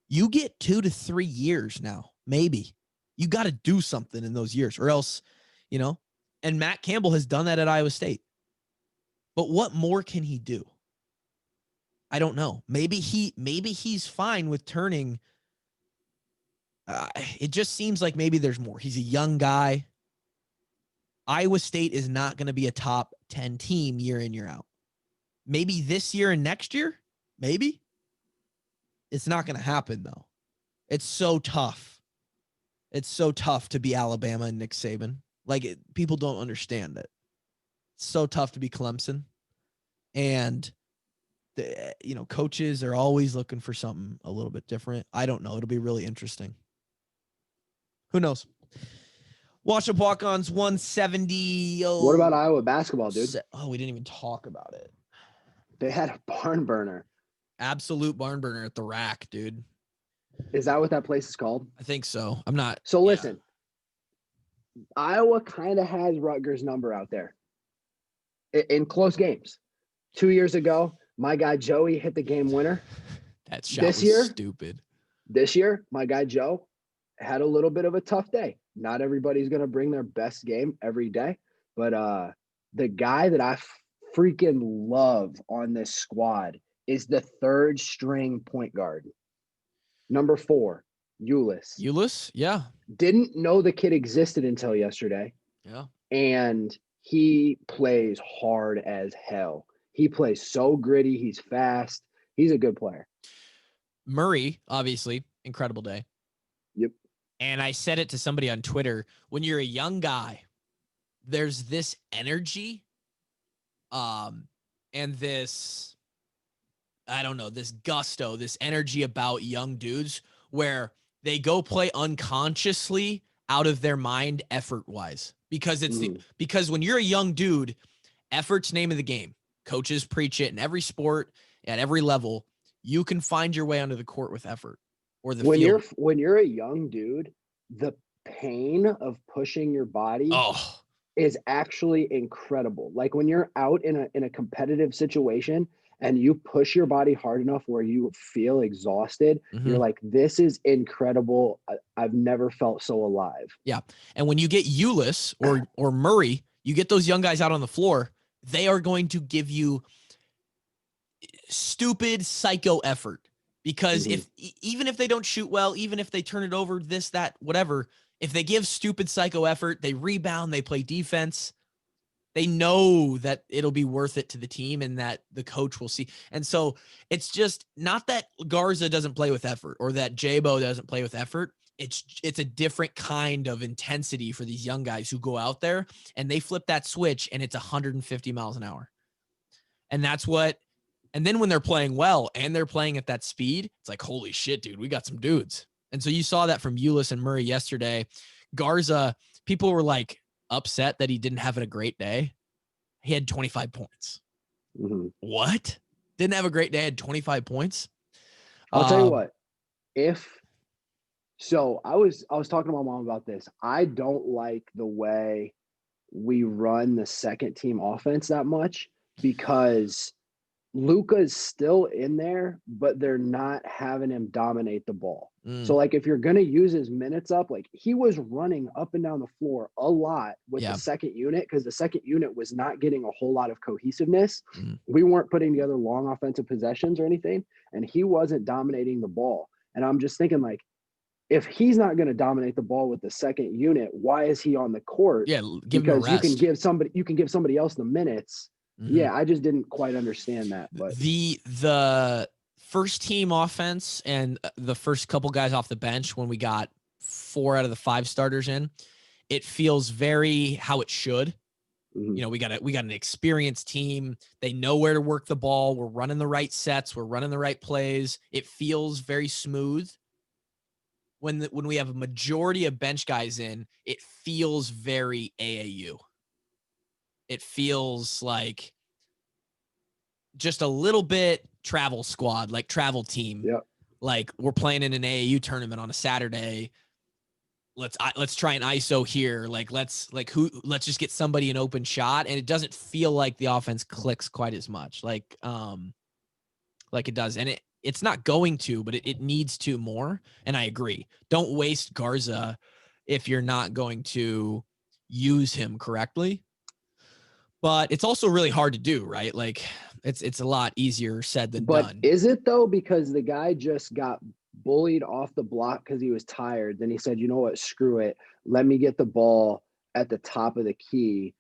you get 2 to 3 years now, maybe. You got to do something in those years, or else, and Matt Campbell has done that at Iowa State. But what more can he do? I don't know. Maybe he's fine with turning. It just seems like maybe there's more. He's a young guy. Iowa State is not going to be a top 10 team year in, year out. Maybe this year and next year, maybe. It's not going to happen, though. It's so tough. It's so tough to be Alabama and Nick Saban. People don't understand it. It's so tough to be Clemson. And, coaches are always looking for something a little bit different. I don't know. It'll be really interesting. Who knows? Wash Up Walkons 170. What about Iowa basketball, dude? Oh, we didn't even talk about it. They had a barn burner. Absolute barn burner at the rack, dude. Is that what that place is called? I think so. I'm not. So listen, Iowa kind of has Rutgers' number out there in close games. 2 years ago, my guy Joey hit the game winner. That shot was stupid. This year, my guy Joe had a little bit of a tough day. Not everybody's going to bring their best game every day, but the guy that I freaking love on this squad is the third string point guard. Number 4, Ulis. Ulis, yeah. Didn't know the kid existed until yesterday. Yeah. And he plays hard as hell. He plays so gritty. He's fast. He's a good player. Murray, obviously, incredible day. Yep. And I said it to somebody on Twitter, when you're a young guy, there's this energy and this, I don't know, this gusto, this energy about young dudes where they go play unconsciously out of their mind effort-wise. Because it's because when you're a young dude, effort's name of the game. Coaches preach it in every sport at every level. You can find your way onto the court with effort or the field. When you're a young dude, the pain of pushing your body is actually incredible. Like when you're out in a competitive situation and you push your body hard enough where you feel exhausted, you're like, this is incredible. I've never felt so alive. Yeah. And when you get Ulis or Murray, you get those young guys out on the floor, they are going to give you stupid psycho effort because even if they don't shoot well, even if they turn it over, this, that, whatever, if they give stupid psycho effort, they rebound, they play defense, they know that it'll be worth it to the team and that the coach will see. And so it's just not that Garza doesn't play with effort or that Jabo doesn't play with effort. It's a different kind of intensity for these young guys who go out there and they flip that switch and it's 150 miles an hour. And that's what, and then when they're playing well and they're playing at that speed, it's like, holy shit, dude, we got some dudes. And so you saw that from Ulis and Murray yesterday. Garza, people were like upset that he didn't have a great day. He had 25 points. What? Didn't have a great day, had 25 points? I'll tell you what, so I was talking to my mom about this. I don't like the way we run the second team offense that much because Luka's still in there, but they're not having him dominate the ball. So like if you're going to use his minutes up, like he was running up and down the floor a lot with the second unit because the second unit was not getting a whole lot of cohesiveness. We weren't putting together long offensive possessions or anything, and he wasn't dominating the ball. And I'm just thinking like, if he's not going to dominate the ball with the second unit, why is he on the court? Yeah, give him a rest. You can give somebody else the minutes. Yeah, I just didn't quite understand that. But the first team offense and the first couple guys off the bench when we got 4 out of the 5 starters in, it feels very how it should. You know, we got an experienced team. They know where to work the ball. We're running the right sets. We're running the right plays. It feels very smooth. When we have a majority of bench guys in, it feels very AAU. It feels like just a little bit travel squad, like travel team. Yep. Like we're playing in an AAU tournament on a Saturday. Let's try an ISO here. Let's just get somebody an open shot. And it doesn't feel like the offense clicks quite as much like it does. And it's not going to, but it needs to more. And I agree. Don't waste Garza if you're not going to use him correctly. But it's also really hard to do, right? Like it's a lot easier said than done. Is it though? Because the guy just got bullied off the block because he was tired. Then he said, you know what, screw it. Let me get the ball at the top of the key.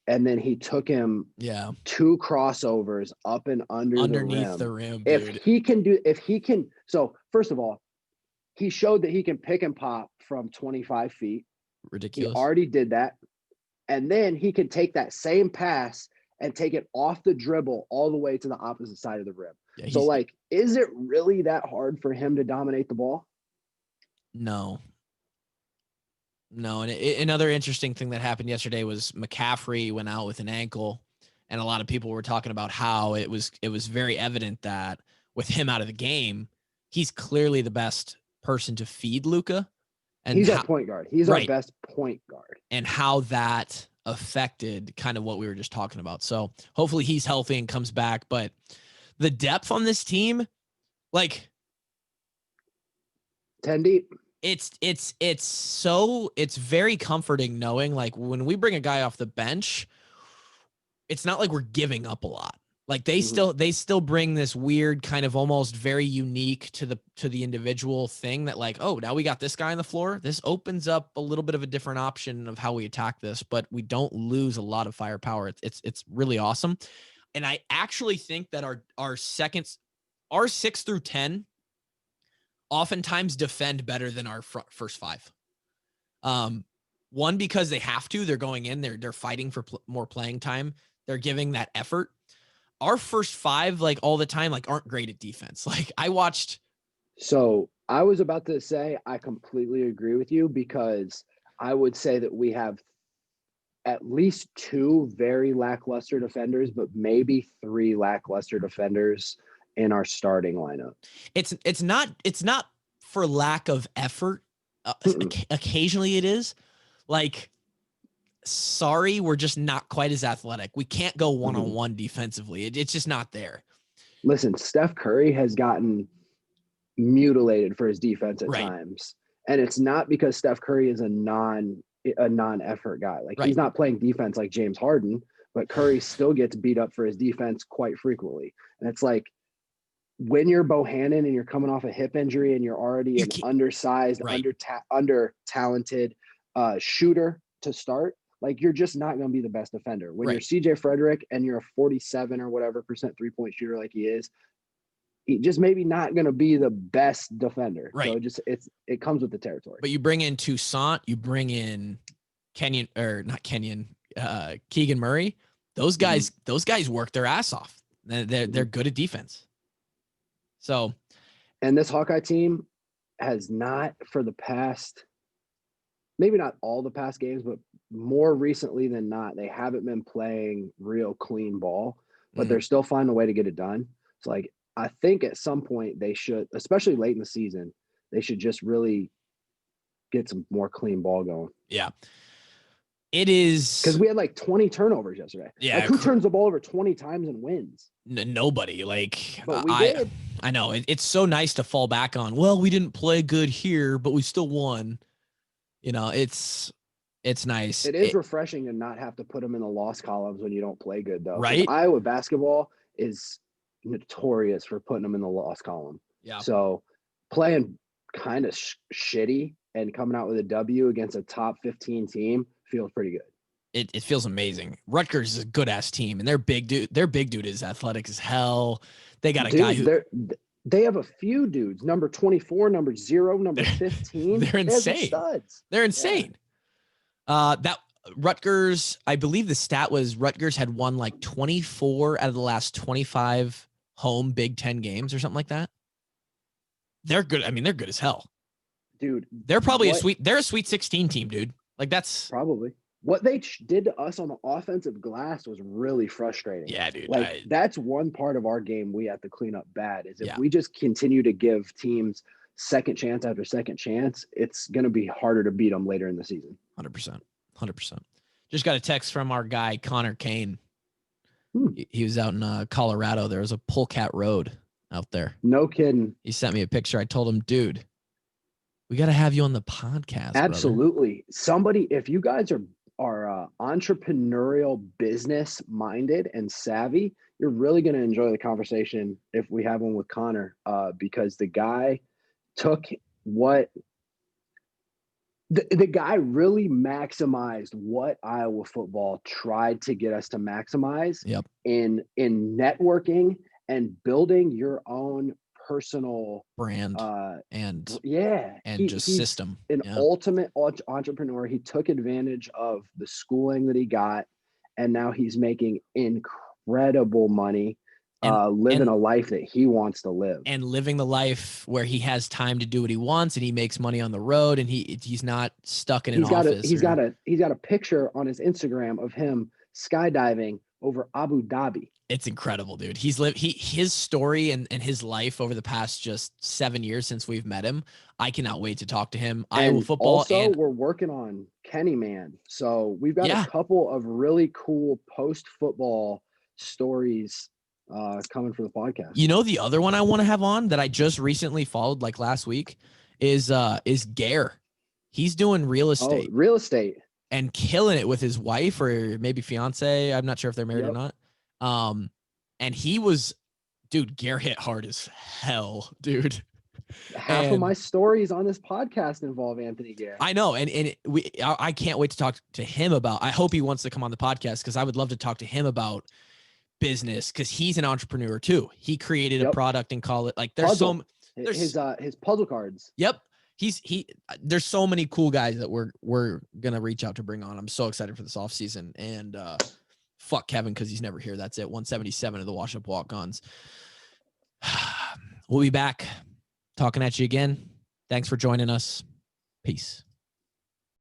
And then he took him 2 crossovers up and underneath the rim. Dude. So first of all, he showed that he can pick and pop from 25 feet. Ridiculous. He already did that. And then he can take that same pass and take it off the dribble all the way to the opposite side of the rim. Yeah, so like, is it really that hard for him to dominate the ball? No. No, and another interesting thing that happened yesterday was McCaffrey went out with an ankle, and a lot of people were talking about how it was very evident that with him out of the game, he's clearly the best person to feed Luka. And he's our point guard. He's our best point guard. And how that affected kind of what we were just talking about. So hopefully he's healthy and comes back. But the depth on this team, like 10 deep. It's very comforting knowing like when we bring a guy off the bench, it's not like we're giving up a lot. Like they still bring this weird kind of almost very unique to the individual thing that like, oh, now we got this guy on the floor. This opens up a little bit of a different option of how we attack this, but we don't lose a lot of firepower. It's really awesome. And I actually think that our 6 through 10 oftentimes defend better than our first 5. One, because they have to, they're going in, they're fighting for more playing time. They're giving that effort. Our first 5, like all the time, like aren't great at defense. Like I watched. So I was about to say, I completely agree with you, because I would say that we have at least 2 very lackluster defenders, but maybe 3 lackluster defenders in our starting lineup. It's not for lack of effort. Occasionally it is. Like, sorry, we're just not quite as athletic. We can't go one-on-one defensively. It's just not there. Listen, Steph Curry has gotten mutilated for his defense at times. And it's not because Steph Curry is a non-effort guy. Like he's not playing defense like James Harden, but Curry still gets beat up for his defense quite frequently. And it's like, when you're Bohannon and you're coming off a hip injury and you're already an undersized, under-talented shooter to start, like you're just not going to be the best defender. When you're CJ Frederick and you're a 47 or whatever % three-point shooter like he is, he just maybe not going to be the best defender. So it comes with the territory. But you bring in Toussaint, you bring in Keegan Murray. Those guys work their ass off. They're good at defense. So, and this Hawkeye team has not, for the past, maybe not all the past games, but more recently than not, they haven't been playing real clean ball, but they're still finding a way to get it done. It's like, I think at some point they should, especially late in the season, they should just really get some more clean ball going. Yeah. It is, because we had like 20 turnovers yesterday. Yeah. Like, who turns the ball over 20 times and wins? Nobody. Like, but we did. I know it's so nice to fall back on. Well, we didn't play good here, but we still won. You know, it's nice. It is refreshing to not have to put them in the loss columns when you don't play good, though. Right. Iowa basketball is notorious for putting them in the loss column. Yeah. So playing kind of shitty and coming out with a W against a top 15 team feels pretty good. It feels amazing. Rutgers is a good ass team, and their big dude is athletic as hell. They got a guy who they have a few dudes, number 24, number 0, number 15. They're insane. Studs. They're insane. Yeah. That Rutgers, I believe the stat was Rutgers had won like 24 out of the last 25 home Big Ten games or something like that. They're good. I mean, they're good as hell. Dude. They're probably they're a Sweet 16 team, dude. Like that's probably. What they did to us on the offensive glass was really frustrating. Yeah, dude. Like that's one part of our game we have to clean up bad, is if we just continue to give teams second chance after second chance, it's going to be harder to beat them later in the season. 100%. Just got a text from our guy, Connor Kane. He was out in Colorado. There was a Polecat Road out there. No kidding. He sent me a picture. I told him, dude, we got to have you on the podcast. Absolutely. Brother. Somebody, if you guys are entrepreneurial, business minded and savvy, you're really going to enjoy the conversation if we have one with Connor, because the guy took what the guy really maximized what Iowa football tried to get us to maximize in networking and building your own personal brand and just he's system. An ultimate entrepreneur. He took advantage of the schooling that he got, and now he's making incredible money. living a life that he wants to live, and living the life where he has time to do what he wants and he makes money on the road and he's not stuck in an office. He's got a picture on his Instagram of him skydiving over Abu Dhabi. It's incredible, dude. His story and his life over the past just 7 years since we've met him. I cannot wait to talk to him. And Iowa football. Also, we're working on Kenny Man. So we've got a couple of really cool post-football stories coming for the podcast. You know, the other one I want to have on that I just recently followed like last week is Gare. He's doing real estate. Oh, real estate. And killing it with his wife or maybe fiance. I'm not sure if they're married or not. And he was, dude, Gare hit hard as hell, dude. Half of my stories on this podcast involve Anthony Gare. I know. I can't wait to talk to him about, I hope he wants to come on the podcast because I would love to talk to him about business because he's an entrepreneur too. He created a product and call it like there's his puzzle cards. Yep. There's so many cool guys that we're gonna reach out to bring on. I'm so excited for this off season and fuck Kevin because he's never here. That's it. 177 of the Wash Up Walkons. We'll be back talking at you again. Thanks for joining us. Peace.